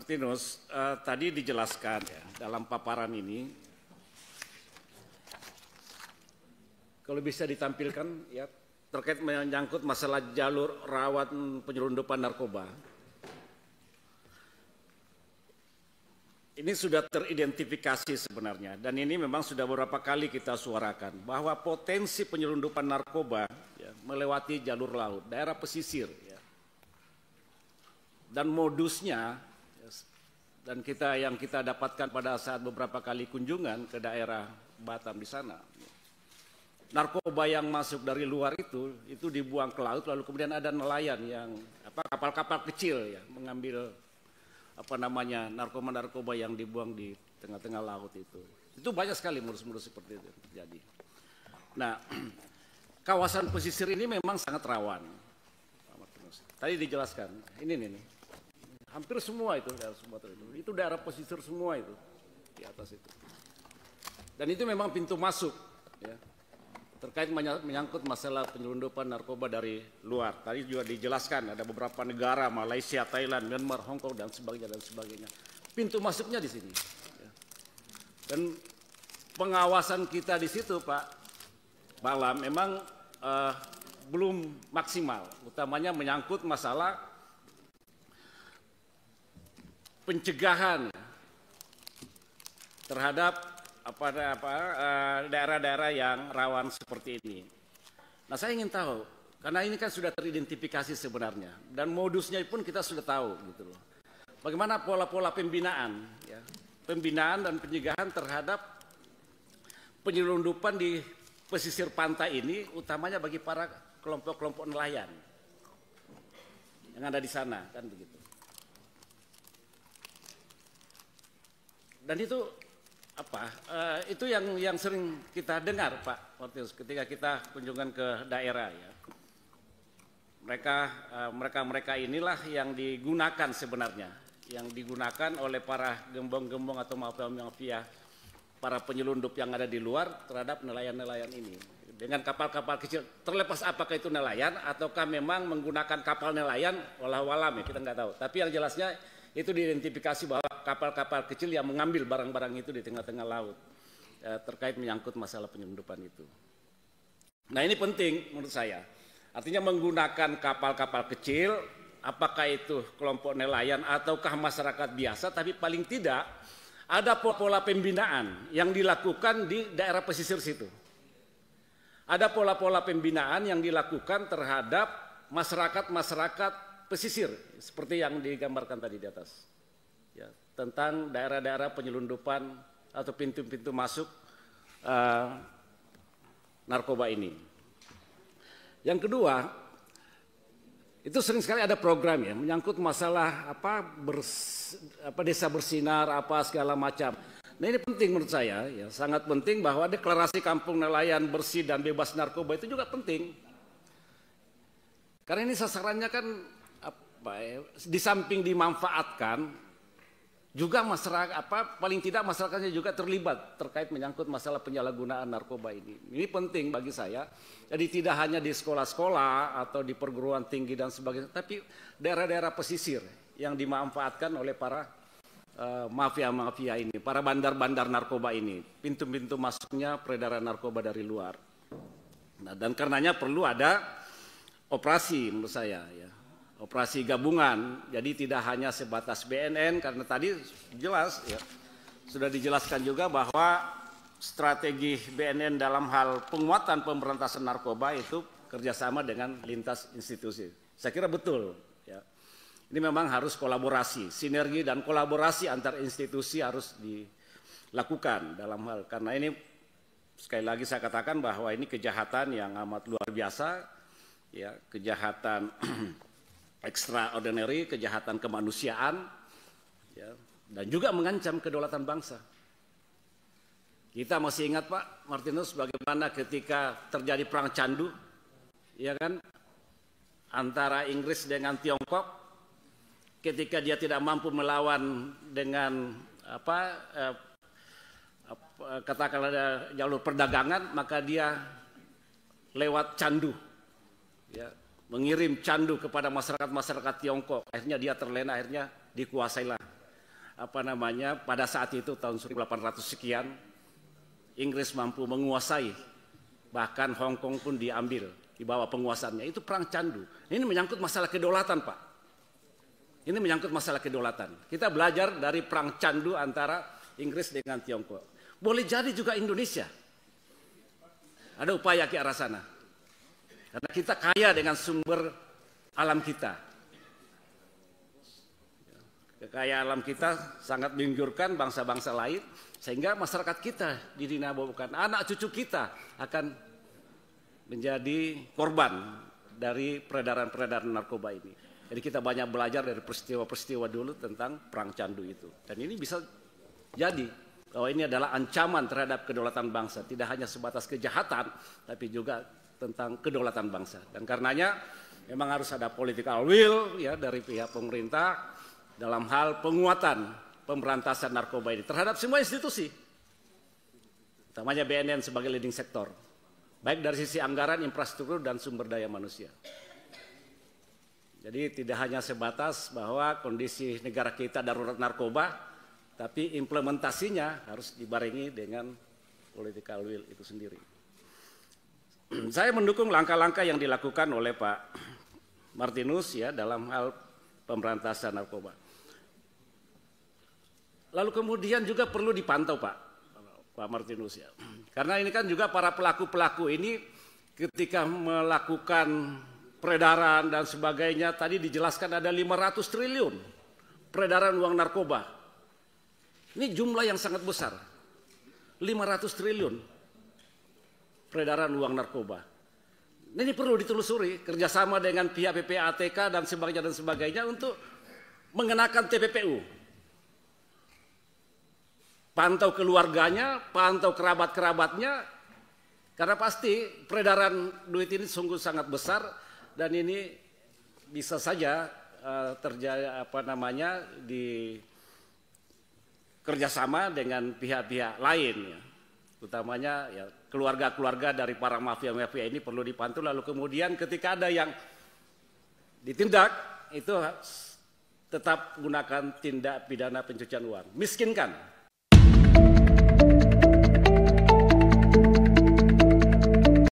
Martinus, tadi dijelaskan ya dalam paparan ini, kalau bisa ditampilkan ya terkait menyangkut masalah jalur rawat penyelundupan narkoba. Ini sudah teridentifikasi sebenarnya, dan ini memang sudah beberapa kali kita suarakan bahwa potensi penyelundupan narkoba ya, melewati jalur laut, daerah pesisir, ya. Dan modusnya, ya, dan yang kita dapatkan pada saat beberapa kali kunjungan ke daerah Batam di sana, narkoba yang masuk dari luar itu dibuang ke laut, lalu kemudian ada nelayan yang kapal-kapal kecil ya mengambil narkoba yang dibuang di tengah-tengah laut itu. Itu banyak sekali modus-modus seperti itu yang terjadi. Nah, kawasan pesisir ini memang sangat rawan. Tadi dijelaskan, ini nih. Hampir semua itu daerah Sumatera itu daerah pesisir semua itu di atas itu. Dan itu memang pintu masuk ya. Terkait menyangkut masalah penyelundupan narkoba dari luar. Tadi juga dijelaskan ada beberapa negara, Malaysia, Thailand, Myanmar, Hong Kong dan sebagainya. Pintu masuknya di sini. Dan pengawasan kita di situ, Pak Balam, memang belum maksimal. Utamanya menyangkut masalah pencegahan terhadap daerah-daerah yang rawan seperti ini. Nah, saya ingin tahu, karena ini kan sudah teridentifikasi sebenarnya, dan modusnya pun kita sudah tahu, gitu loh. Bagaimana pola-pola pembinaan, ya, pembinaan dan pencegahan terhadap penyelundupan di pesisir pantai ini, utamanya bagi para kelompok-kelompok nelayan yang ada di sana, kan begitu. Dan itu itu yang sering kita dengar, Pak Martinus, ketika kita kunjungan ke daerah ya. Mereka inilah yang digunakan sebenarnya, yang digunakan oleh para gembong-gembong atau mafia-mafia, para penyelundup yang ada di luar terhadap nelayan-nelayan ini. Dengan kapal-kapal kecil, terlepas apakah itu nelayan ataukah memang menggunakan kapal nelayan, wallahu alam ya, kita nggak tahu. Tapi yang jelasnya itu diidentifikasi bahwa kapal-kapal kecil yang mengambil barang-barang itu di tengah-tengah laut terkait menyangkut masalah penyelundupan itu. Nah, ini penting menurut saya. Artinya menggunakan kapal-kapal kecil, apakah itu kelompok nelayan ataukah masyarakat biasa, tapi paling tidak ada pola pembinaan yang dilakukan di daerah pesisir situ. Ada pola-pola pembinaan yang dilakukan terhadap masyarakat pesisir seperti yang digambarkan tadi di atas ya, tentang daerah-daerah penyelundupan atau pintu-pintu masuk narkoba ini. Yang kedua, itu sering sekali ada program ya menyangkut masalah desa bersinar segala macam. Nah, ini penting menurut saya ya, sangat penting bahwa deklarasi kampung nelayan bersih dan bebas narkoba itu juga penting. Karena ini sasarannya kan di samping dimanfaatkan juga masyarakat paling tidak masyarakatnya juga terlibat terkait menyangkut masalah penyalahgunaan narkoba ini. Ini penting bagi saya. Jadi tidak hanya di sekolah-sekolah atau di perguruan tinggi dan sebagainya, tapi daerah-daerah pesisir yang dimanfaatkan oleh para mafia-mafia ini, para bandar-bandar narkoba ini, pintu-pintu masuknya peredaran narkoba dari luar. Nah, dan karenanya perlu ada operasi menurut saya ya. Operasi gabungan, jadi tidak hanya sebatas BNN, karena tadi jelas ya, sudah dijelaskan juga bahwa strategi BNN dalam hal penguatan pemberantasan narkoba itu kerjasama dengan lintas institusi. Saya kira betul ya. Ini memang harus kolaborasi, sinergi dan kolaborasi antar institusi harus dilakukan dalam hal, karena ini sekali lagi saya katakan bahwa ini kejahatan yang amat luar biasa ya, kejahatan extraordinary, kejahatan kemanusiaan ya, dan juga mengancam kedaulatan bangsa. Kita masih ingat Pak Martinus bagaimana ketika terjadi perang candu ya kan, antara Inggris dengan Tiongkok, ketika dia tidak mampu melawan dengan katakanlah jalur perdagangan, maka dia lewat candu ya, mengirim candu kepada masyarakat Tiongkok. Akhirnya dia terlena, akhirnya dikuasailah pada saat itu tahun 1800 sekian Inggris mampu menguasai, bahkan Hong Kong pun diambil di bawah penguasaannya. Itu perang candu. Ini menyangkut masalah kedaulatan, Pak. Ini menyangkut masalah kedaulatan. Kita belajar dari perang candu antara Inggris dengan Tiongkok. Boleh jadi juga Indonesia ada upaya ke arah sana. Karena kita kaya dengan sumber alam kita. Kekayaan alam kita sangat menggiurkan bangsa-bangsa lain, sehingga masyarakat kita didinabokan, anak cucu kita akan menjadi korban dari peredaran-peredaran narkoba ini. Jadi kita banyak belajar dari peristiwa-peristiwa dulu tentang perang candu itu. Dan ini bisa jadi bahwa ini adalah ancaman terhadap kedaulatan bangsa, tidak hanya sebatas kejahatan, tapi juga tentang kedaulatan bangsa. Dan karenanya memang harus ada political will ya dari pihak pemerintah dalam hal penguatan pemberantasan narkoba ini terhadap semua institusi, utamanya BNN sebagai leading sektor, baik dari sisi anggaran, infrastruktur, dan sumber daya manusia. Jadi tidak hanya sebatas bahwa kondisi negara kita darurat narkoba, tapi implementasinya harus dibarengi dengan political will itu sendiri. Saya mendukung langkah-langkah yang dilakukan oleh Pak Martinus ya dalam hal pemberantasan narkoba. Lalu kemudian juga perlu dipantau Pak Martinus ya. Karena ini kan juga para pelaku-pelaku ini ketika melakukan peredaran dan sebagainya, tadi dijelaskan ada 500 triliun peredaran uang narkoba. Ini jumlah yang sangat besar. 500 triliun peredaran uang narkoba. Ini perlu ditelusuri kerjasama dengan pihak PPATK dan sebagainya untuk mengenakan TPPU. Pantau keluarganya, pantau kerabat-kerabatnya, karena pasti peredaran duit ini sungguh sangat besar dan ini bisa saja terjadi di kerjasama dengan pihak-pihak lain, ya. Utamanya ya keluarga-keluarga dari para mafia-mafia ini perlu dipantau. Lalu kemudian ketika ada yang ditindak itu tetap gunakan tindak pidana pencucian uang, miskinkan.